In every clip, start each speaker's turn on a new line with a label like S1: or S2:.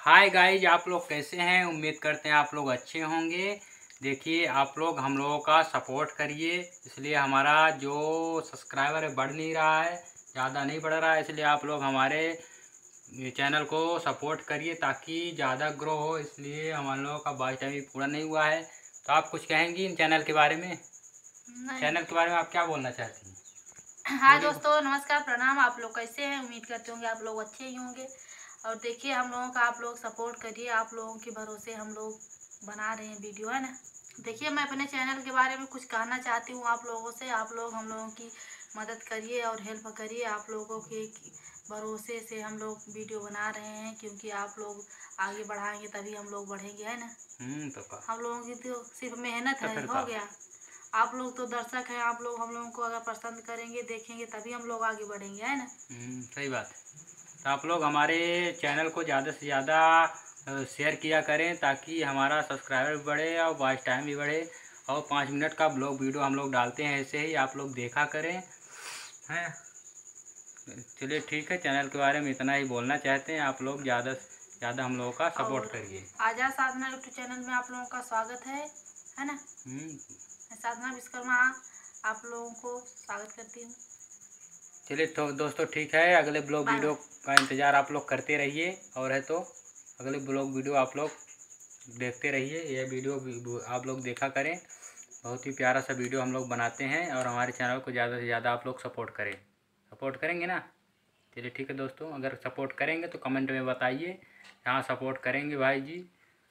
S1: Hi guys, आप लोग कैसे हैं। उम्मीद करते हैं आप लोग अच्छे होंगे। देखिए, आप लोग हम लोगों का सपोर्ट करिए, इसलिए हमारा जो सब्सक्राइबर है बढ़ नहीं रहा है, ज़्यादा नहीं बढ़ रहा है। इसलिए आप लोग हमारे चैनल को सपोर्ट करिए ताकि ज़्यादा ग्रो हो। इसलिए हम लोगों का वॉच टाइम भी पूरा नहीं हुआ है। तो आप कुछ कहेंगी इन चैनल के बारे में?
S2: नहीं।
S1: चैनल के बारे में आप क्या बोलना चाहती हैं?
S2: हाँ
S1: बोलिए।
S2: दोस्तों, नमस्कार, प्रणाम। आप लोग कैसे हैं? उम्मीद करते होंगे आप लोग अच्छे ही होंगे। और देखिए, हम लोगों का आप लोग सपोर्ट करिए। आप लोगों के भरोसे हम लोग बना रहे हैं वीडियो, है ना। देखिए, मैं अपने चैनल के बारे में कुछ कहना चाहती हूँ आप लोगों से। आप लोग हम लोगों की मदद करिए और हेल्प करिए। आप लोगों के भरोसे से हम लोग वीडियो बना रहे हैं, क्योंकि आप लोग आगे बढ़ाएंगे तभी हम लोग बढ़ेंगे, है ना।
S1: तो का
S2: हम लोगों की तो सिर्फ मेहनत
S1: तो
S2: है,
S1: फिर
S2: हो
S1: का
S2: गया। आप लोग तो दर्शक हैं। आप लोग हम लोगों को अगर पसंद करेंगे, देखेंगे, तभी हम लोग आगे बढ़ेंगे, है ना।
S1: सही बात है। तो आप लोग हमारे चैनल को ज़्यादा से ज़्यादा शेयर किया करें ताकि हमारा सब्सक्राइबर भी बढ़े और वॉच टाइम भी बढ़े। और 5 मिनट का ब्लॉग वीडियो हम लोग डालते हैं, ऐसे ही आप लोग देखा करें, हैं। चलिए ठीक है, चैनल के बारे में इतना ही बोलना चाहते हैं। आप लोग ज़्यादा से ज़्यादा हम लोगों का सपोर्ट
S2: और
S1: करिए।
S2: आजाद साधना यूट्यूब चैनल में आप लोगों का स्वागत है ना।
S1: हम्म,
S2: मैं साधना विश्वकर्मा आप लोगों को स्वागत करती हूँ।
S1: चलिए तो दोस्तों ठीक है, अगले ब्लॉग
S2: बाय
S1: वीडियो
S2: बाय।
S1: का इंतज़ार आप लोग करते रहिए। और है तो अगले ब्लॉग वीडियो आप लोग देखते रहिए। यह वीडियो आप लोग देखा करें। बहुत ही प्यारा सा वीडियो हम लोग बनाते हैं। और हमारे चैनल को ज़्यादा से ज़्यादा आप लोग सपोर्ट करें। सपोर्ट करेंगे ना? चलिए ठीक है दोस्तों, अगर सपोर्ट करेंगे तो कमेंट में बताइए। हाँ, सपोर्ट करेंगे भाई जी।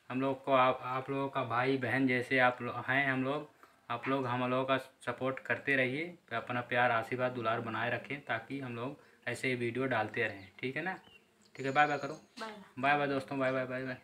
S1: हम लोग को आप लोगों का भाई बहन जैसे आप लोग हैं। हम लोग आप लोग हम लोगों का सपोर्ट करते रहिए। अपना प्यार आशीर्वाद दुलार बनाए रखें ताकि हम लोग ऐसे ही वीडियो डालते रहें। ठीक है ना? ठीक है, बाय बाय करो।
S2: बाय।
S1: बाय बाय दोस्तों, बाय बाय बाय बाय।